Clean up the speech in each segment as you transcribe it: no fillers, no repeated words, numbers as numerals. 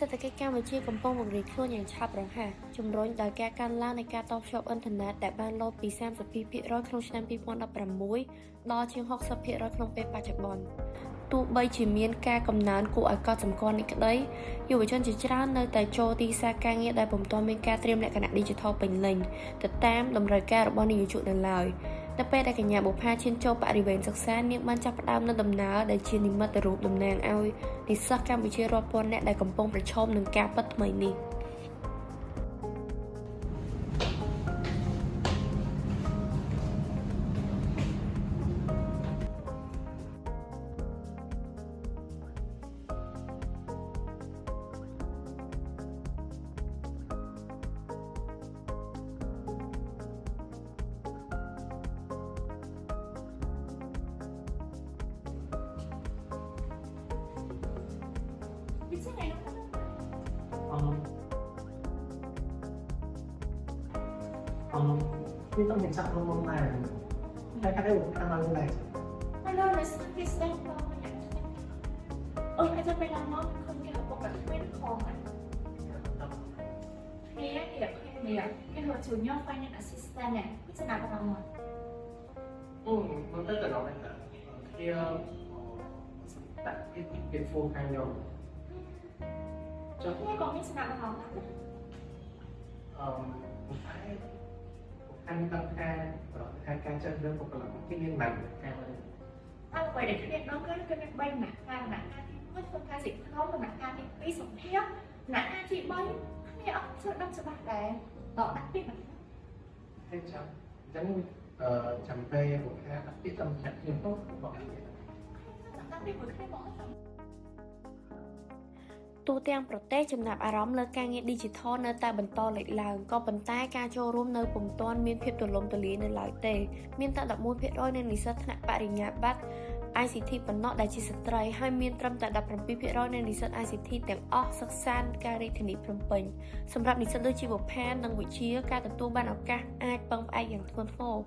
សេដ្ឋកិច្ចកម្ពុជាកំពុងពង្រីកខ្លួនយ៉ាងឆាប់រហ័សជំរុញដោយការកើនឡើងនៃការតភ្ជាប់អ៊ីនធឺណិតដែលបានលោតពី 32% ក្នុងឆ្នាំ 2016 ដល់ជាង 60% ក្នុងពេលបច្ចុប្បន្នទោះបីជាមានការកំណើនគួរឲ្យកត់សម្គាល់នេះក្តីយុវជនជាច្រើននៅតែចូលទីផ្សារការងារដែលពុំទាន់មានការត្រៀមលក្ខណៈ Digital ពេញលេញទៅតាមតម្រូវការរបស់និយោជកនៅឡើយនៅពេលដែលកញ្ញាបុប្ផាឈានចូលបរិវេណសិក្សានាងបានចាប់ផ្ដើមនៅដំណើរដែលជានិមិត្តរូបតំណាងឲ្យនិស្សិតកម្ពុជារាប់ពាន់នាក់ដែលកំពុងប្រឈមនឹងការពិតថ្មីនេះนี่ต้องเห็นชักลงมาใครได้ผมทำอะไรไม่เลิกเลยสักทีแสดงเราอย่างใครจะไปร้านน้องคนเดียวปกติไม่ได้ของอ่ะเนี่ยcái hồi chủ nhau finance assistant này biết sẽ làm vào không ạ? มันก็เกิดเราได้แต่ที่แต่เป็นฟูลไทม์เดียว Nghe còn biết sẽ làm vào không ạ? ผมให้anh tăng ca ca chânเรื่องปกติที่เรียนใหม่การเลย Anh quay để cái nó cái bay nặng ca thì mất phân ca dịch không mà nặng ca thì đi sống theo nặng ca chị bay nghe ông sợ đâm cho bạn để đỏ đặc biệt là ให้จำจำไปผมแค่ที่จำแค่เพียงต้องบอก đặc biệt với cái bỏ ទូទាំងប្រទេសចំណាប់អារម្មណ៍លើការងារ Digital នៅតែបន្តលេចឡើងក៏ប៉ុន្តែការចូលរួមនៅពុំទាន់មានភាពទូលំទូលាយនៅឡើយទេមានតែ 11% នៃនិស្សិតថ្នាក់បរិញ្ញាបត្រ ICT ប៉ុណ្ណោះដែលជាស្ត្រីហើយមានត្រឹមតែ 17% នៃនិស្សិត ICT ទាំងអស់សិក្សាការរាជធានីភ្នំពេញសម្រាប់និស្សិតដូចជាបុប្ផានិងវិជាការទទួលបានឱកាសអាចពឹងផ្អែកយ៉ាងធ្ងន់ធ្ងរ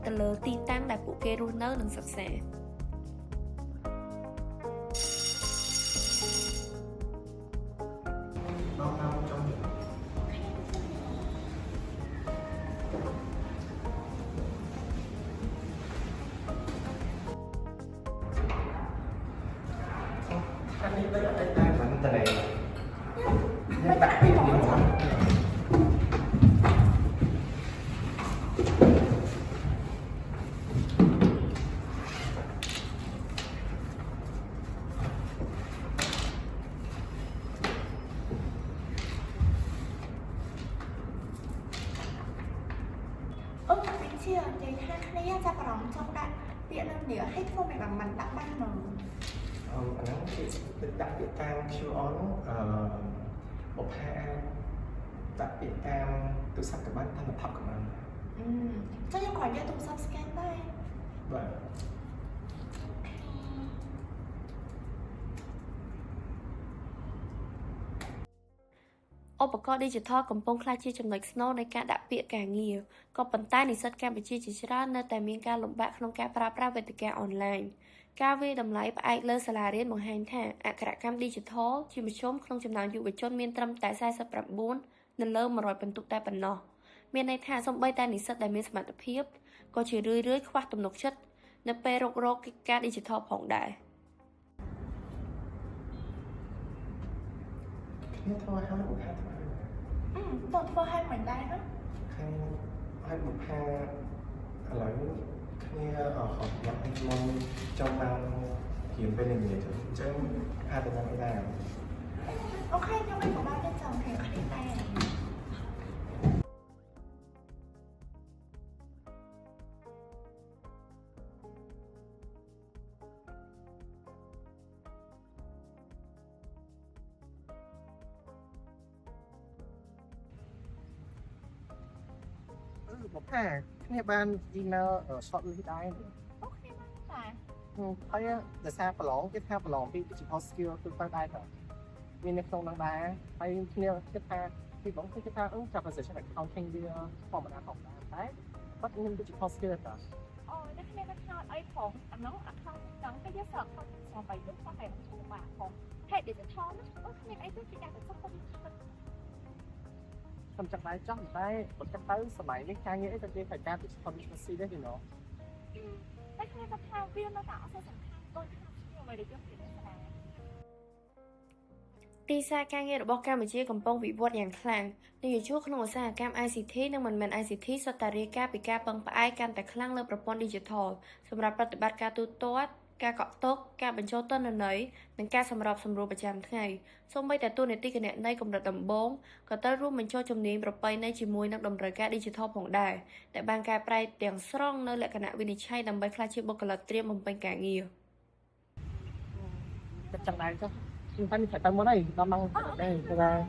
ទៅលើទីតាំងដែលពួកគេរស់នៅនិងសិក្សាน้องจงอันนี้ไม่ได้ได้เหมือนแต่ไหนยังตัดไม่ดีหมดchia thì hai cái này ra vào trong đại điện lên để hết phô mày bằng mình đã ban rồi อันนั้นคือดักติดตามคิวออนบุพาดักติดตามตัวสักกับบ้านทำแบบทับกับมันก็ยังขอจะตรงซับสแกนได้แบบ ឧបករណ៍ Digital កំពុងក្លាយជាចំណុចស្នូលនៃការដាក់ពាក្យការងារក៏ប៉ុន្តែនិស្សិតកម្ពុជាជាច្រើននៅតែមានការលំបាកក្នុងការប្រើប្រាស់វេទិកាអនឡាញការវាយតម្លៃផ្អែកលើសាលារៀនបង្ហាញថាអក្ខរកម្ម Digital ជាមធ្យមក្នុងចំណោមយុវជនមានត្រឹមតែ 49 នៅលើ 100 ពិន្ទុតែប៉ុណ្ណោះមានន័យថាសូម្បីតែនិស្សិតដែលមានសមត្ថភាពក៏ជារឿយៗខ្វះទំនុកចិត្តនៅពេលរកកិច្ចការ Digital ផងដែរนี่ทำไมให้บุพาทำไม ตัวตัวให้เหมือนได้นะ ให้บุพาอะไรนี่ของนักมองจำบางเขียนเป็นอย่างนี้ถึงจะพาไปยังไม่ได้ ok nhưng mà của ba bên chồng thì có đi tay này บุพาเนี่ยบ้านอีเมลช็อตลิได้ ok mà phải ហើយដោយសារប្រឡងគេថាប្រឡងពី digital skill គឺទៅដែរទៅមាននៅក្នុងនឹងដែរហើយគ្នាគិតថាពីបងគេគិតថាចាប់ position accounting វាធម្មតាធម្មតាតែគាត់មាន digital skill ទៅ nó cái này nó cho ấy phòng nó không cái giấy sợ không còn phải giúp có thể không mà phòng hệ digital នោះគ្មានអីទេគេដាក់ទៅសុខទៅ ខ្ញុំចង់ដែរចង់តែបើចាំទៅសម័យនេះការងារអីទៅគេត្រូវការ digital literacy ដែរ you know តែខ្ញុំថាវានៅតែអត់សូវសំខាន់ដូចខ្ញុំមិនได้យកពីនេះដែរ ទីផ្សារការងាររបស់កម្ពុជាកំពុងវិវត្តយ៉ាងខ្លាំងនិយោជកក្នុងឧស្សាហកម្ម ICT និងមិនមែន ICT សុទ្ធតែរាយការណ៍ពីការពឹងផ្អែកកាន់តែខ្លាំងលើប្រព័ន្ធ Digital សម្រាប់ប្រតិបត្តិការទូទាត់ការកក់ទុកការបញ្ចូលទិន្នន័យនិងការសម្របសម្រួលប្រចាំថ្ងៃសូម្បីតែតួនាទីគណនេយ្យកម្រិតដំបូងក៏ត្រូវរួមបញ្ចូលជំនាញប្រពៃណីជាមួយនឹងតម្រូវការ Digital ផងដែរដែលបានកែប្រែទាំងស្រុងនៅលក្ខណៈវិនិច្ឆ័យដើម្បីក្លាយជាបុគ្គលិកត្រៀមបំពេញការងារ chắc chắn đấy chứ chúng ta phải tới món này ta mang đây cho ra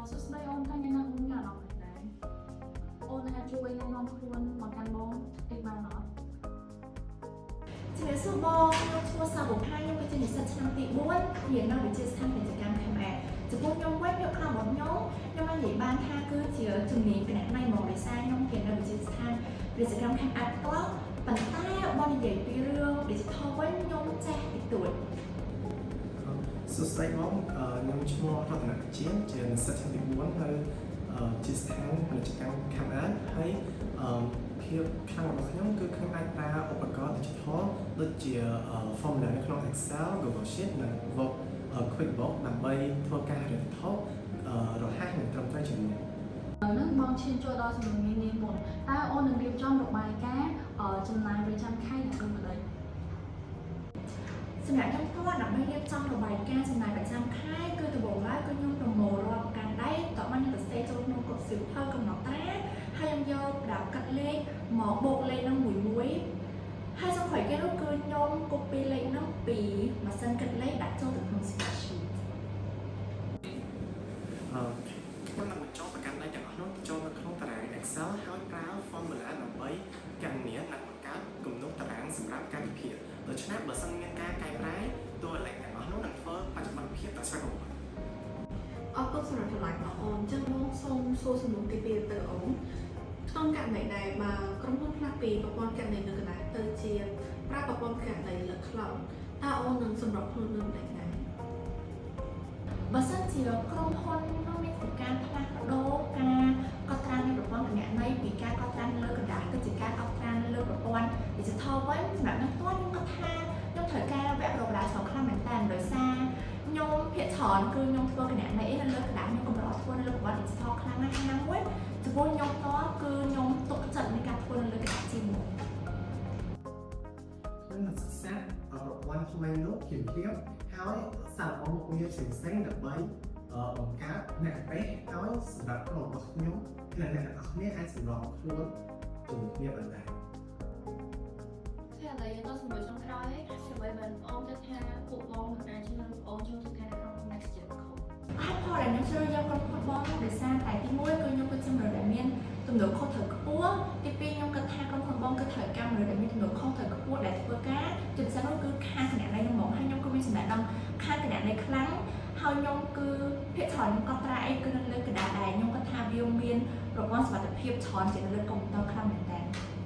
សួស្តីអូនថាញ៉ាំនំញ៉ាំអត់ដែរអូនអាចជួយណែនាំខ្លួនមកកាន់បងតិចបានអត់ ជំរាបសួរបងខ្ញុំឈ្មោះសាបុផាខ្ញុំគឺជានិស្សិតឆ្នាំទី4រៀននៅវិទ្យាស្ថានពាណិជ្ជកម្មខ្មែរចំពោះខ្ញុំវិញយកខ្លះរបស់ខ្ញុំបាននិយាយបានថាគឺជាជំនាញគណនេយ្យមកដោយសារខ្ញុំរៀននៅវិទ្យាស្ថានពាណិជ្ជកម្មខ្មែរផ្ទាល់ប៉ុន្តែបងនិយាយពីរឿង digital វិញខ្ញុំចេះតិចតួច សួស្តីបងខ្ញុំឈ្មោះរតនជាជានិស្សិតឆ្នាំទី4នៅជាស្ថានពាណិជ្ជកម្មខាងអានហើយភាពខ្លាំងរបស់ខ្ញុំគឺខ្ញុំអាចប្រើឧបករណ៍ digital ដូចជា formula នៅក្នុង Excel Google Sheet និង Word QuickBooks ដើម្បីធ្វើការរៀនថតរហ័សនិងត្រឹមត្រូវជានិច្ច នឹងបងឈានចូលដល់សំណួរនានាមុនតើអូននឹងរៀបចំរបាយការណ៍ចំណាយប្រចាំខែយ៉ាងដូចម្តេច សម្រាប់ខ្ញុំគាត់ដើម្បីរៀបចំរបាយការណ៍ចំណាយប្រចាំខែគឺដំបូងឡើយគឺខ្ញុំប្រមូលរាល់ប្រកាន់ដៃតមកខ្ញុំសរសេរចូលក្នុងកុដសៀវភៅកំណត់ត្រាហើយខ្ញុំយកប្រដាប់កាត់លេខមកបូកលេខនោះមួយហើយសំខាន់គេនោះគឺខ្ញុំ copy លេខនោះពីម៉ាស៊ីនកាត់លេខដាក់ចូលទៅក្នុង spreadsheet ខ្ញុំនឹងបញ្ចូលប្រកាន់ដៃទាំងអស់នោះចូលនៅក្នុងតារាង Excel ហើយប្រើ formula ដើម្បីកណនានិងបង្កើតគំនូរតារាងសម្រាប់ការវិភាគដូច្នេះបើសិនមានការកែប្រែតួលេខទាំងអស់នោះនឹងធ្វើបច្ចុប្បន្នភាពដល់ស្វែងរក អរគុណសម្រាប់ចម្លើយរបស់អូនអញ្ចឹងបងសូមសួរសំណួរទី2ទៅអូនក្នុងករណីដែលបើក្រុមហ៊ុនផ្លាស់ពីប្រព័ន្ធកណន័យនៅកណ្ដាលទៅជាប្រើប្រព័ន្ធកណន័យលើ cloud តើអូននឹងសម្របខ្លួននឹងយ៉ាងណា បើសិនជាក្រុមហ៊ុននោះមានការផ្លាស់ប្ដូរការកត់ត្រានៃប្រព័ន្ធគណនេយ្យពីការកត់ត្រាលើកណ្ដាលទៅជាការកត់ត្រាលើប្រព័ន្ធ digital វិញសម្រាប់ខ្ញុំផ្ទាល់ខ្ញុំគិតថាខ្ញុំត្រូវការវគ្គប្រវត្តិសាស្ត្រខ្លាំងមែនតើដោយសារខ្ញុំភាគច្រើនគឺខ្ញុំធ្វើគណនេយ្យនៅលើកណ្ដាលខ្ញុំកម្រធ្វើនៅលើប្រព័ន្ធ digital ខ្លាំងណាស់ឆ្នាំមួយចំពោះខ្ញុំផ្ទាល់គឺខ្ញុំទុកចិត្តនៃការធ្វើនៅលើកណ្ដាលជាមួយ ខ្ញុំនឹងសិក្សាប្រព័ន្ធថ្មីនោះភ្លាមៗហើយសាកល្បងមុខងារផ្សេងៗដើម្បីបង្កើតអ្នកពេទ្យឲ្យសម្រាប់ក្រុមរបស់ខ្ញុំនិងអ្នកទាំងអស់គ្នាអាចសម្របខ្លួនជាមួយគ្នាបានដែរ thế làយើងទៅសម្រួលចុងក្រោយដើម្បីបានបងគិតថាពួកបងនឹងអាចជួយបងចូលទៅការក្នុង next gen ហើយផលដែលខ្ញុំជ្រើសយកក្រុមហ៊ុនបងដោយសារតែទី1គឺខ្ញុំគិតជាមនុស្សដែលមានទំនួលខុសត្រូវខ្ពស់ទី2ខ្ញុំគិតថាក្រុមហ៊ុនបងគឺត្រូវការមនុស្សដែលមានទំនួលខុសត្រូវខ្ពស់ដែលធ្វើការជាពិសេសនោះគឺខាងគណនេយ្យហ្នឹងហ្មងហើយខ្ញុំក៏មានចំណេះដឹងខាងគណនេយ្យខ្លាំងហើយខ្ញុំគឺភាគច្រើនខ្ញុំកត់ត្រាអីគឺនៅលើกระดาษដែរខ្ញុំគិតថាវាមានប្រព័ន្ធសុវត្ថិភាពច្រើនជាងនៅលើកុំព្យូទ័រខ្លាំងមែនតើ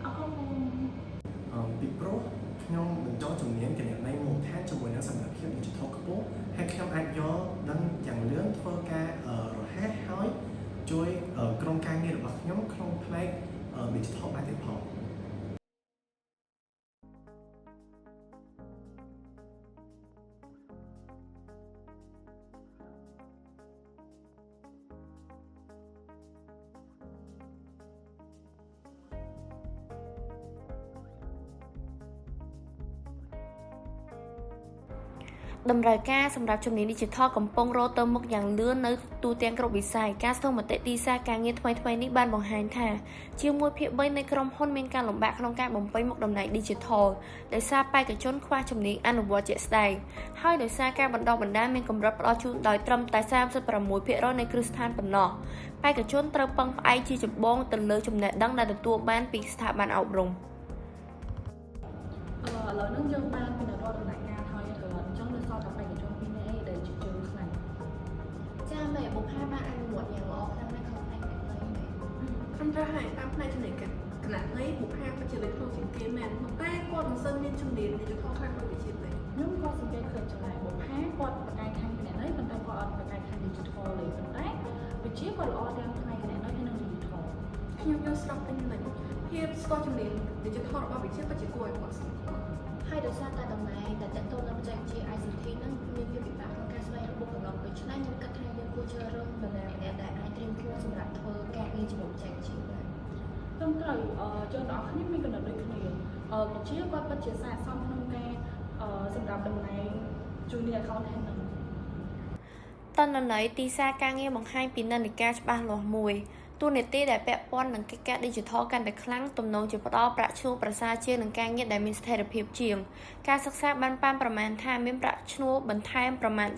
អរគុណ ពីព្រោះខ្ញុំបញ្ចូលជំនាញគណនេយ្យមូលដ្ឋានជាមួយនឹងសមត្ថភាព digital ខ្ពស់ហើយខ្ញុំអាចយកដឹងយ៉ាងលឿនធ្វើការរហ័សហើយជួយក្រុមការងាររបស់ខ្ញុំក្នុងផ្នែក digital បានទៀតផង ប តម្រូវការសម្រាប់ជំនាញ Digital កំពុងរកទៅមុខយ៉ាងលឿននៅទូទាំងគ្រប់វិស័យការស្ទង់មតិទីផ្សារការងារថ្មីៗនេះបានបង្ហាញថាជាង1ភាគ3នៃក្រុមហ៊ុនមានការលំបាកក្នុងការបំពេញមុខតំណែង Digital ដោយសារបេក្ខជនខ្វះជំនាញអនុវត្តជាក់ស្ដែងហើយដោយសារការបណ្ដុះបណ្ដាលមានកម្រិតផ្ដល់ជូនដោយត្រឹមតែ 36% នៃគ្រឹះស្ថានប៉ុណ្ណោះបេក្ខជនត្រូវពឹងផ្អែកជាចម្បងទៅលើចំណេះដឹងដែលទទួលបានពីស្ថាប័នអប់រំ ឥឡូវហ្នឹងយើងបានពីរដ្ឋដំណាក់កាលហើយអញ្ចឹងនៅសល់តែបេក្ខជនពីរនាក់ឯងដែលជាជើងខ្លាំង ចាមែនបុប្ផាបានអនុវត្តយ៉ាងល្អខ្លាំងណាស់ក្នុងផ្នែកនេះ ខ្ញុំត្រូវឲ្យតាមផ្នែកចំណេះគណៈនេះបុប្ផាពិតជាលេចធ្លោជាងគេមែនប៉ុន្តែគាត់មិនសូវមានជំនាញ digital ខ្លាំងដូចវិជាទេ ខ្ញុំក៏សង្កេតឃើញចំណែកបុប្ផាគាត់បកកាយខាងគណនេយ្យប៉ុន្តែគាត់អត់បកកាយខាង digital ទេប៉ុន្តែវិជាគាត់ល្អទាំងផ្នែកគណនេយ្យហើយនិង digital ខ្ញុំយល់ស្របពេញលេញភាពស្គាល់ជំនាញ digital របស់វិជាពិតជាគួរឲ្យគាត់ស្គាល់ ហើយដោយសារតែតំណែងដែលតកតនឹងបច្ចេកវិទ្យា ICT នឹងមានភាពពិបាកក្នុងការស្វែងរកបុគ្គលិកដូច្នេះខ្ញុំគិតថាយើងគួរជ្រើសរើសតំណែងម្នាក់ដែលអាចត្រៀមខ្លួនសម្រាប់ធ្វើការងារជាមួយបច្ចេកវិទ្យាបាន ខ្ញុំត្រូវជនទាំងអស់គ្នាមានគំនិតដូចគ្នាវិជាគាត់ពិតជាស័ក្តិសមក្នុងការសម្រាប់តំណែង junior accountant ហ្នឹង តន្ន័យទីផ្សារការងារបង្ហាញពីនិន្នាការច្បាស់លាស់មួយទូនាទីដែលពាក់ព័ន្ធនឹងកិច្ចការ Digital កាន់តែខ្លាំងទំនងជាផ្ដល់ប្រាក់ឈ្នួលប្រសើរជាងនឹងការងារដែលមានស្ថិរភាពជាងការសិក្សាបានប៉ាន់ប្រមាណថាមានប្រាក់ឈ្នួលបន្ថែមប្រមាណ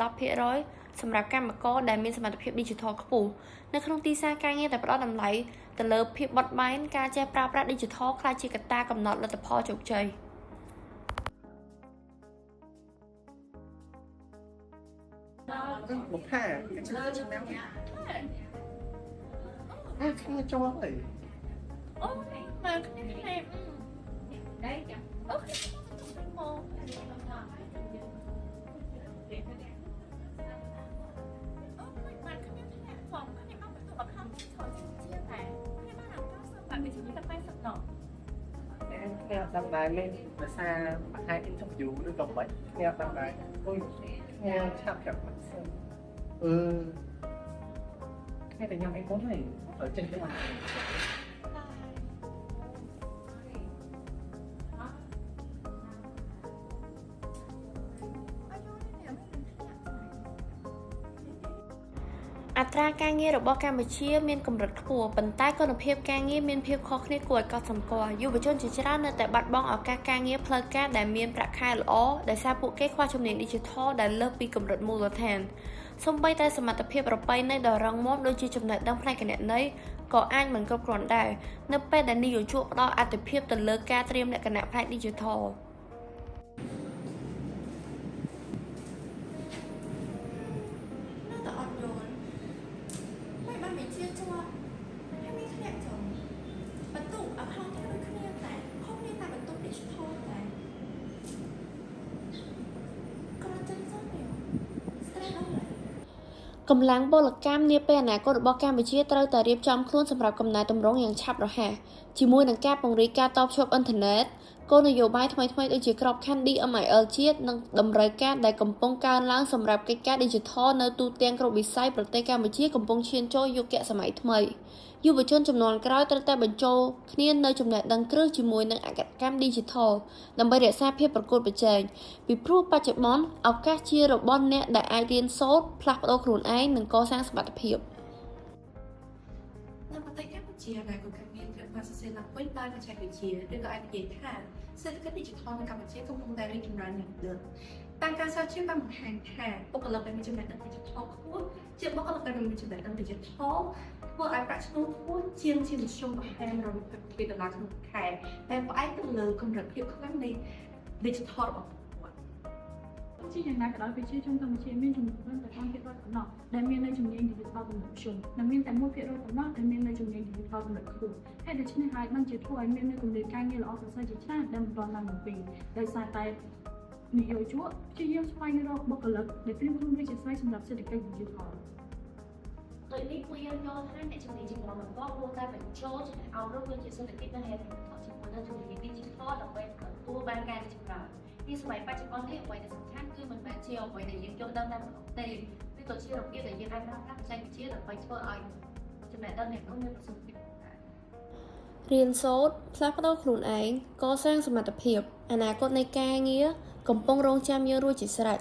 10% សម្រាប់កម្មករដែលមានសមត្ថភាព Digital ខ្ពស់នៅក្នុងទីផ្សារការងារដែលផ្ដល់តម្លៃទៅលើភាពបត់បែនការចេះប្រើប្រាស់ Digital ក្លាយជាកត្តាកំណត់លទ្ធផលជោគជ័យ បុប្ផាគេឆ្លើយឆ្នាំគ្នាចូលហើយ អូមកគ្នាគ្នាដៃចាអូខេមក គ្នាតាមដែរមានភាសាបង្ហាញ interview ឬក៏មិនគ្នាតាមដែរអូយគ្នាឆាប់ចាប់មិនសិនគ្នាតែញ៉ាំអីមុនហើយចេញទៅ អត្រាការងាររបស់កម្ពុជាមានកម្រិតខ្ពស់ប៉ុន្តែគុណភាពការងារមានភាពខុសគ្នាគួរឲ្យកត់សម្គាល់យុវជនជាច្រើននៅតែបាត់បង់ឱកាសការងារផ្លូវការដែលមានប្រាក់ខែល្អដោយសារពួកគេខ្វះជំនាញ Digital ដែលលើសពីកម្រិតមូលដ្ឋានសូម្បីតែសមត្ថភាពប្រពៃណីដ៏រឹងមាំដូចជាចំណេះដឹងផ្នែកគណនេយ្យក៏អាចមិនគ្រប់គ្រាន់ដែរនៅពេលដែលនិយោជកផ្ដល់អាទិភាពទៅលើការត្រៀមលក្ខណៈផ្នែក Digital នៅតែអត់យល់មិនបានវិជាជាប់ហើយមានគ្នាចង់បន្ទុកអត់ខ្លងគ្នាដូចគ្នាតែខុសគ្នាតែបន្ទុក digital តែក៏ចឹងទៅស្ត្រេសដល់ កម្លាំងពលកម្មនាពេលអនាគតរបស់កម្ពុជាត្រូវតែរៀបចំខ្លួនសម្រាប់កំណែទម្រង់យ៉ាងឆាប់រហ័សជាមួយនឹងការពង្រីកការតភ្ជាប់អ៊ីនធឺណិតគោលនយោបាយថ្មីៗដូចជាក្របខ័ណ្ឌ DMIL ជាតិនិងតម្រូវការដែលកំពុងកើនឡើងសម្រាប់កិច្ចការ Digital នៅទូទាំងគ្រប់វិស័យប្រទេសកម្ពុជាកំពុងឈានចូលយុគសម័យថ្មីយុវជនជំនាន់ក្រោយត្រូវតែបញ្ចូលគ្នានៅចំណេះដឹងគ្រឹះជាមួយនឹងអក្សរកម្ម Digital ដើម្បីរក្សាភាពប្រកួតប្រជែងពីព្រោះបច្ចុប្បន្នឱកាសជារបស់អ្នកដែលអាចរៀនសូត្រផ្លាស់ប្ដូរខ្លួនឯងនិងកសាងសមត្ថភាព នៅប្រទេសកម្ពុជាដែលក៏ការងារត្រូវបានសរសេរឡើងវិញដោយបច្ចេកវិទ្យាឬក៏អាចនិយាយថាសេដ្ឋកិច្ច digital នៅកម្ពុជាកំពុងតែរីកចម្រើនយ៉ាងលឿនតាមការស្រាវជ្រាវបានបង្ហាញថាបុគ្គលិកដែលមានចំណេះដឹង digital ខ្ពស់ជាបុគ្គលិកដែលមានចំណេះដឹង digital ធ្វើឲ្យប្រាក់ឈ្នួលខ្ពស់ជាងមធ្យមប្រហែល$120ក្នុងខែតែផ្អែកទៅលើកម្រិតភាពខ្លាំងនៃ digital របស់ពួកគាត់ ជាយ៉ាងណាក៏ដោយវិជាជនកម្ពុជាមានចំនួនតែ5%ប៉ុណ្ណោះដែលមាននៅជំនាញ digital ទំនើបខ្ញុំនិងមានតែ1%ប៉ុណ្ណោះដែលមាននៅជំនាញ digital ទំនើបខ្ពស់ហើយដូច្នេះហើយបានជាធ្វើឲ្យមាននៅគម្លាតការងារល្អប្រសើរជាច្រើនដែលមិនទាន់ឡើងមកពីដោយសារតែនិយោជកព្យាយាមស្វែងរកបុគ្គលិកដែលត្រៀមខ្លួនរួចជាស្រេចសម្រាប់សេដ្ឋកិច្ច digital ដូចនេះពួកយើងយល់ថាអ្នកជំនាញជំនាន់បន្តគួរតែបញ្ចូលចំណេះអប់រំដូចជាសេដ្ឋកិច្ចនិងហេដ្ឋារចនាសម្ព័ន្ធជាមួយនឹងជំនាញ digital ដើម្បីទទួលបានការរីកចម្រើនពីសម័យបច្ចុប្បន្ននេះអ្វីដែលសំខាន់គឺមិនមែនជាអ្វីដែលយើងយល់ដឹងតែម្ដងទេវាក៏ជារបៀបដែលយើងអាចប្រើប្រាស់បច្ចេកវិទ្យាដើម្បីធ្វើឲ្យចំណេះដឹងនៃខ្លួនមានប្រសិទ្ធភាព រៀនសូត្រផ្លាស់ប្ដូរខ្លួនឯងកសាងសមត្ថភាពអនាគតនៃការងារកំពុងរងចាំយើងរួចជាស្រេច